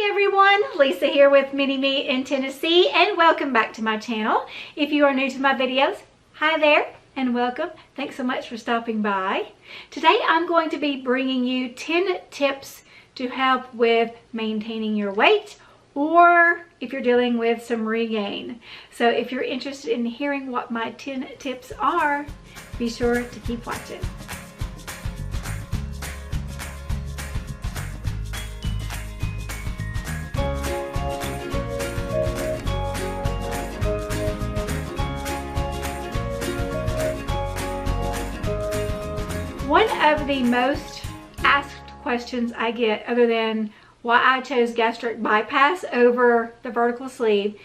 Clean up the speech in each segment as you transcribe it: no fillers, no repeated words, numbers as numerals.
Hi everyone, Lisa here with Mini Me in Tennessee, and welcome back to my channel. If you are new to my videos, hi there and welcome. Thanks so much for stopping by. Today I'm going to be bringing you 10 tips to help with maintaining your weight, or if you're dealing with some regain. So if you're interested in hearing what my 10 tips are, be sure to keep watching. One of the most asked questions I get, other than why I chose gastric bypass over the vertical sleeve,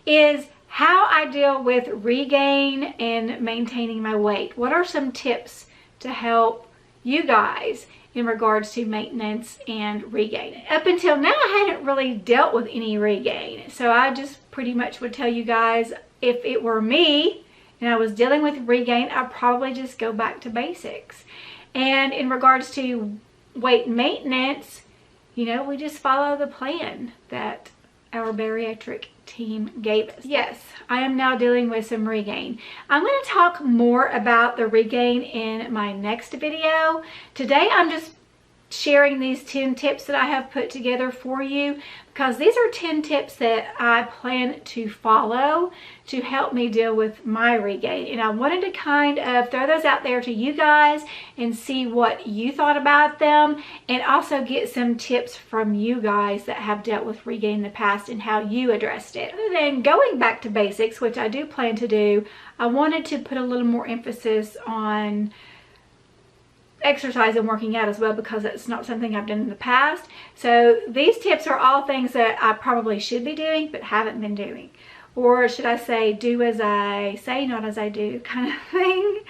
is how I deal with regain and maintaining my weight. What are some tips to help you guys in regards to maintenance and regain? Up until now, I hadn't really dealt with any regain. So I just pretty much would tell you guys, if it were me and I was dealing with regain, I'd probably just go back to basics. And in regards to weight maintenance, you know, we just follow the plan that our bariatric team gave us. Yes, I am now dealing with some regain. I'm going to talk more about the regain in my next video. Today, I'm just sharing these 10 tips that I have put together for you, because these are 10 tips that I plan to follow to help me deal with my regain. And I wanted to kind of throw those out there to you guys and see what you thought about them, and also get some tips from you guys that have dealt with regain in the past and how you addressed it. Other than going back to basics, which I do plan to do, I wanted to put a little more emphasis on exercise and working out as well, because it's not something I've done in the past. So these tips are all things that I probably should be doing but haven't been doing, or should I say, do as I say, not as I do, kind of thing.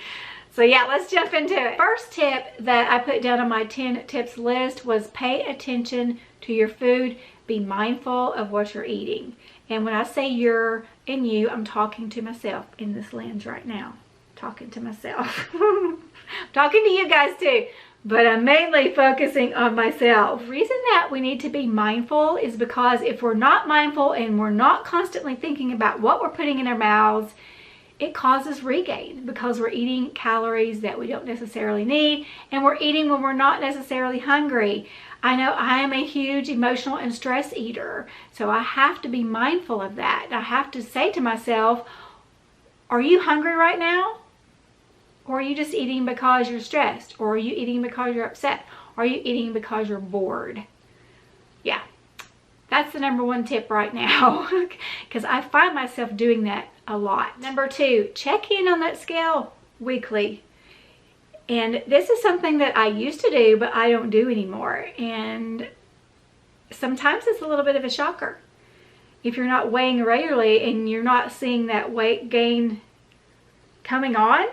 So yeah, let's jump into it. First tip that I put down on my 10 tips list was pay attention to your food. Be mindful of what you're eating. And when I say you're and you, I'm talking to myself in this lens right now. Talking to myself. Talking to you guys too, but I'm mainly focusing on myself. The reason that we need to be mindful is because if we're not mindful and we're not constantly thinking about what we're putting in our mouths, it causes regain, because we're eating calories that we don't necessarily need, and we're eating when we're not necessarily hungry. I know I am a huge emotional and stress eater, so I have to be mindful of that. I have to say to myself, are you hungry right now? Or are you just eating because you're stressed? Or are you eating because you're upset? Or are you eating because you're bored? Yeah, that's the number one tip right now, because I find myself doing that a lot. Number two, check in on that scale weekly. And this is something that I used to do, but I don't do anymore. And sometimes it's a little bit of a shocker. If you're not weighing regularly and you're not seeing that weight gain coming on,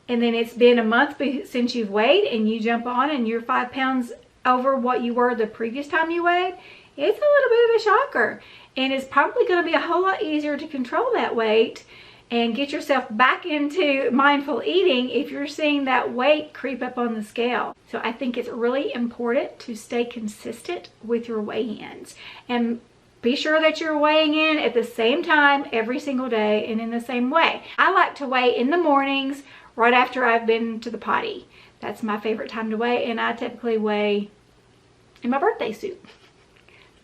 and then it's been a month since you've weighed and you jump on and you're 5 pounds over what you were the previous time you weighed, it's a little bit of a shocker. And it's probably going to be a whole lot easier to control that weight and get yourself back into mindful eating if you're seeing that weight creep up on the scale. So I think it's really important to stay consistent with your weigh-ins, and be sure that you're weighing in at the same time every single day and in the same way. I like to weigh in the mornings right after I've been to the potty. That's my favorite time to weigh, and I typically weigh in my birthday suit.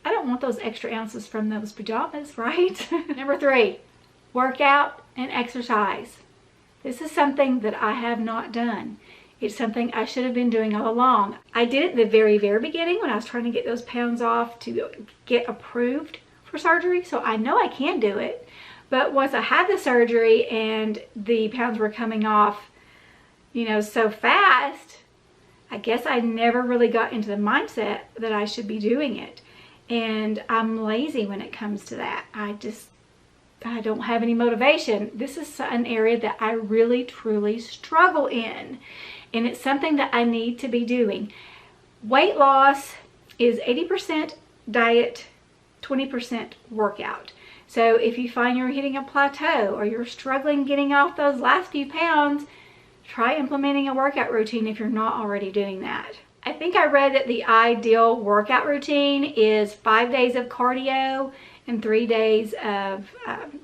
I don't want those extra ounces from those pajamas, right? Number three, work out and exercise. This is something that I have not done. It's something I should have been doing all along. I did it in the very, very beginning when I was trying to get those pounds off to get approved for surgery, so I know I can do it. But once I had the surgery and the pounds were coming off, you know, so fast, I guess I never really got into the mindset that I should be doing it. And I'm lazy when it comes to that. I don't have any motivation. This is an area that I really, truly struggle in. And it's something that I need to be doing. Weight loss is 80% diet, 20% workout. So if you find you're hitting a plateau or you're struggling getting off those last few pounds, try implementing a workout routine if you're not already doing that. I think I read that the ideal workout routine is 5 days of cardio and 3 days of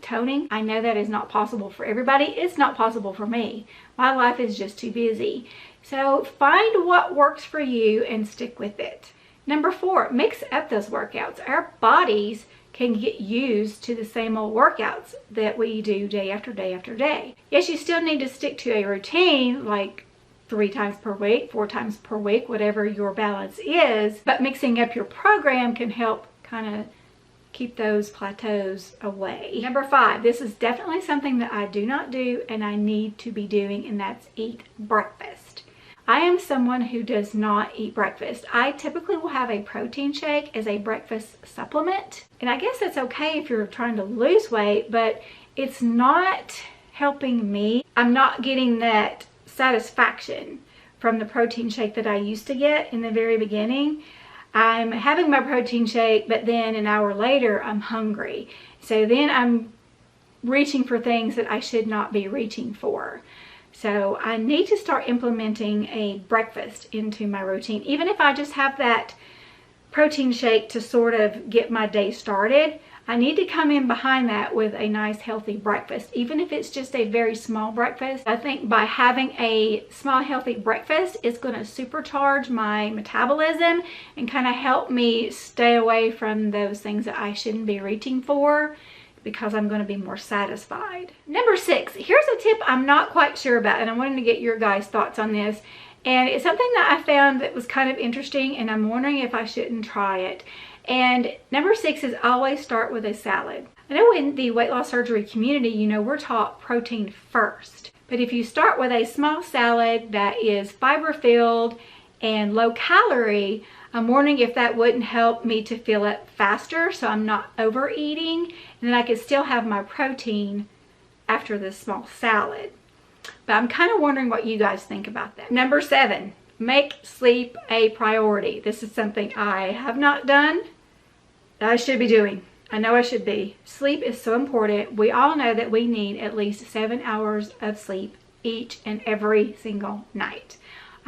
toning. I know that is not possible for everybody. It's not possible for me. My life is just too busy. So find what works for you and stick with it. Number 4, mix up those workouts. Our bodies can get used to the same old workouts that we do day after day after day. Yes, you still need to stick to a routine like 3 times per week, 4 times per week, whatever your balance is, but mixing up your program can help kind of keep those plateaus away. Number 5, this is definitely something that I do not do and I need to be doing, and that's eat breakfast. I am someone who does not eat breakfast. I typically will have a protein shake as a breakfast supplement. And I guess that's okay if you're trying to lose weight, but it's not helping me. I'm not getting that satisfaction from the protein shake that I used to get in the very beginning. I'm having my protein shake, but then an hour later, I'm hungry. So then I'm reaching for things that I should not be reaching for. So I need to start implementing a breakfast into my routine. Even if I just have that protein shake to sort of get my day started, I need to come in behind that with a nice healthy breakfast. Even if it's just a very small breakfast, I think by having a small healthy breakfast, it's going to supercharge my metabolism and kind of help me stay away from those things that I shouldn't be reaching for, because I'm going to be more satisfied. Number 6, here's a tip I'm not quite sure about, and I wanted to get your guys' thoughts on this. And it's something that I found that was kind of interesting, and I'm wondering if I shouldn't try it. And number 6 is always start with a salad. I know in the weight loss surgery community, you know, we're taught protein first. But if you start with a small salad that is fiber filled and low calorie, I'm wondering if that wouldn't help me to fill up faster so I'm not overeating, and then I could still have my protein after this small salad. But I'm kind of wondering what you guys think about that. Number 7, make sleep a priority. This is something I have not done that I should be doing. I know I should be. Sleep is so important. We all know that we need at least 7 hours of sleep each and every single night.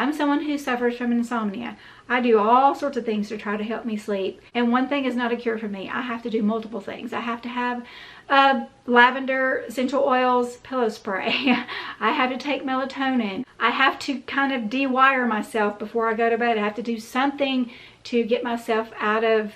I'm someone who suffers from insomnia. I do all sorts of things to try to help me sleep. And one thing is not a cure for me. I have to do multiple things. I have to have lavender essential oils pillow spray. I have to take melatonin. I have to kind of de-wire myself before I go to bed. I have to do something to get myself out of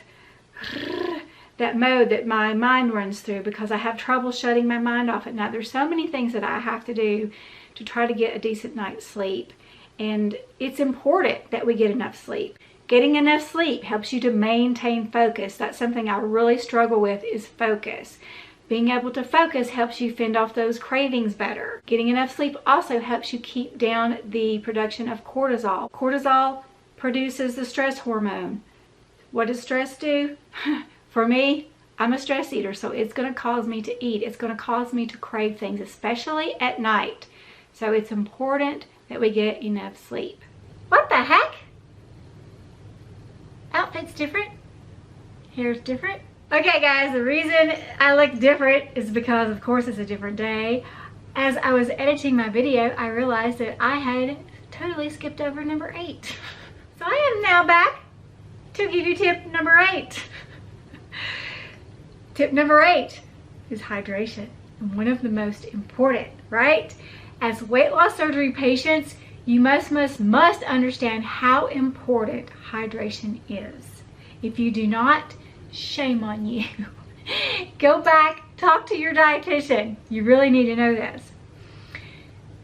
that mode that my mind runs through, because I have trouble shutting my mind off at night. There's so many things that I have to do to try to get a decent night's sleep. And it's important that we get enough sleep. Getting enough sleep helps you to maintain focus. That's something I really struggle with, is focus. Being able to focus helps you fend off those cravings better. Getting enough sleep also helps you keep down the production of cortisol. Cortisol produces the stress hormone. What does stress do? For me, I'm a stress eater, so it's going to cause me to eat. It's going to cause me to crave things, especially at night. So it's important that we get enough sleep. What the heck? Outfit's different. Hair's different. Okay guys, the reason I look different is because, of course, it's a different day. As I was editing my video, I realized that I had totally skipped over number 8. So I am now back to give you tip number 8. Tip number 8 is hydration. And one of the most important, right? As weight loss surgery patients, you must understand how important hydration is. If you do not, shame on you. Go back, talk to your dietitian. You really need to know this.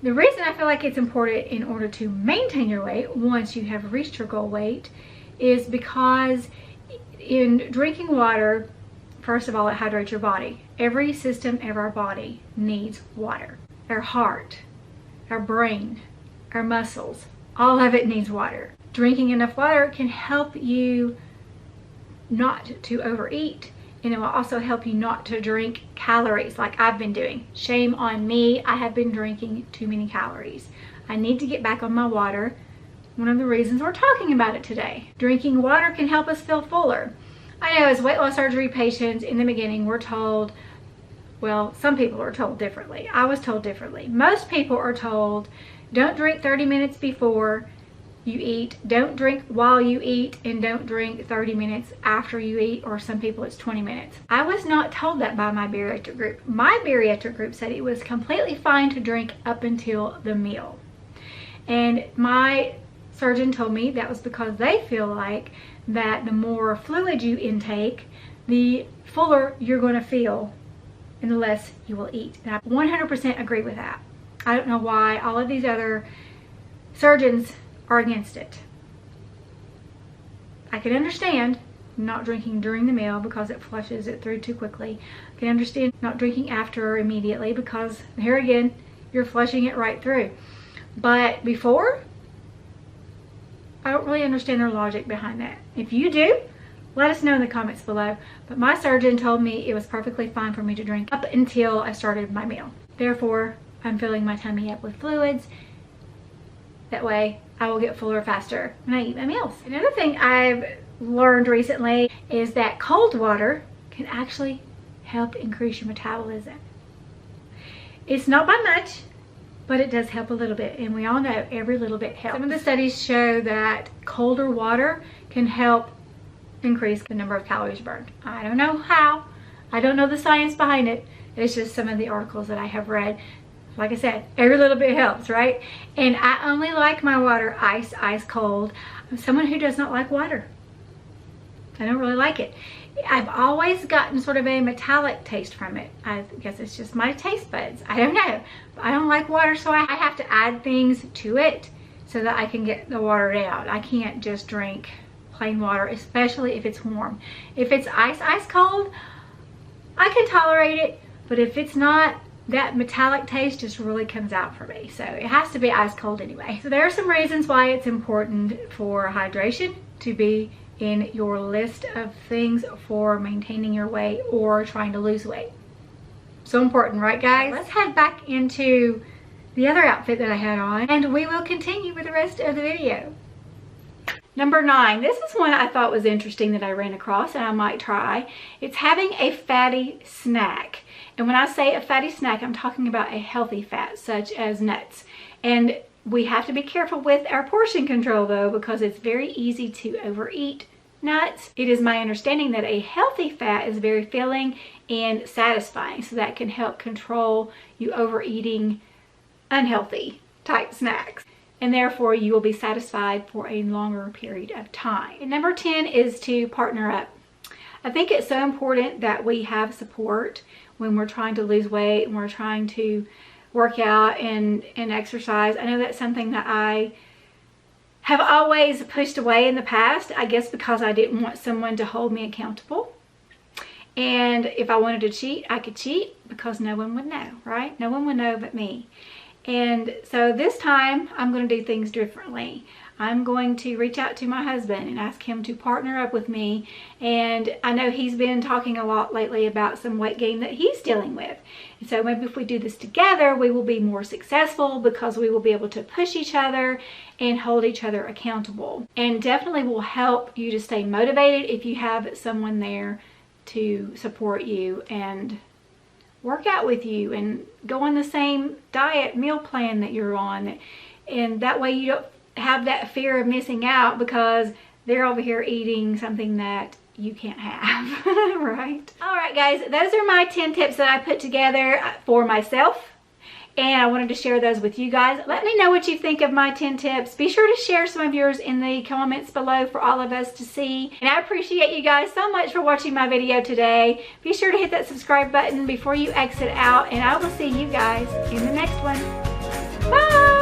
The reason I feel like it's important in order to maintain your weight once you have reached your goal weight is because in drinking water, first of all, it hydrates your body. Every system of our body needs water. Our heart, our brain, our muscles, all of it needs water. Drinking enough water can help you not to overeat, and it will also help you not to drink calories like I've been doing. Shame on me, I have been drinking too many calories. I need to get back on my water. One of the reasons we're talking about it today. Drinking water can help us feel fuller. I know as weight loss surgery patients, in the beginning we're told, well, some people are told differently. I was told differently. Most people are told, don't drink 30 minutes before you eat. Don't drink while you eat, and don't drink 30 minutes after you eat, or some people it's 20 minutes. I was not told that by my bariatric group. My bariatric group said it was completely fine to drink up until the meal. And my surgeon told me that was because they feel like that the more fluid you intake, the fuller you're going to feel and the less you will eat. And I 100% agree with that. I don't know why all of these other surgeons are against it. I can understand not drinking during the meal because it flushes it through too quickly. I can understand not drinking after or immediately because here again, you're flushing it right through. But before, I don't really understand their logic behind that. If you do, let us know in the comments below. But my surgeon told me it was perfectly fine for me to drink up until I started my meal. Therefore, I'm filling my tummy up with fluids. That way, I will get fuller faster when I eat my meals. Another thing I've learned recently is that cold water can actually help increase your metabolism. It's not by much, but it does help a little bit, and we all know every little bit helps. Some of the studies show that colder water can help increase the number of calories burned. I don't know how. I don't know the science behind it. It's just some of the articles that I have read. Like I said, every little bit helps, right? And I only like my water ice cold. I'm someone who does not like water. I don't really like it. I've always gotten sort of a metallic taste from it. I guess it's just my taste buds. I don't know. I don't like water, so I have to add things to it so that I can get the water out. I can't just drink plain water, especially if it's warm. If it's ice cold, I can tolerate it, but if it's not, that metallic taste just really comes out for me. So it has to be ice cold anyway. So there are some reasons why it's important for hydration to be in your list of things for maintaining your weight or trying to lose weight. So important, right guys? Let's head back into the other outfit that I had on, and we will continue with the rest of the video. Number 9, this is one I thought was interesting that I ran across and I might try. It's having a fatty snack. And when I say a fatty snack, I'm talking about a healthy fat, such as nuts. And we have to be careful with our portion control though, because it's very easy to overeat nuts. It is my understanding that a healthy fat is very filling and satisfying, so that can help control you overeating unhealthy type snacks. And therefore you will be satisfied for a longer period of time. And number 10 is to partner up. I think it's so important that we have support when we're trying to lose weight and we're trying to work out and exercise. I know that's something that I have always pushed away in the past, I guess because I didn't want someone to hold me accountable. And if I wanted to cheat, I could cheat because no one would know, right? No one would know but me. And so this time I'm going to do things differently. I'm going to reach out to my husband and ask him to partner up with me. And I know he's been talking a lot lately about some weight gain that he's dealing with. And so maybe if we do this together, we will be more successful because we will be able to push each other and hold each other accountable. And definitely will help you to stay motivated if you have someone there to support you and work out with you and go on the same diet meal plan that you're on. And that way you don't have that fear of missing out because they're over here eating something that you can't have. Right? All right guys, those are my 10 tips that I put together for myself, and I wanted to share those with you guys. Let me know what you think of my 10 tips. Be sure to share some of yours in the comments below for all of us to see. And I appreciate you guys so much for watching my video today. Be sure to hit that subscribe button before you exit out, and I will see you guys in the next one. Bye!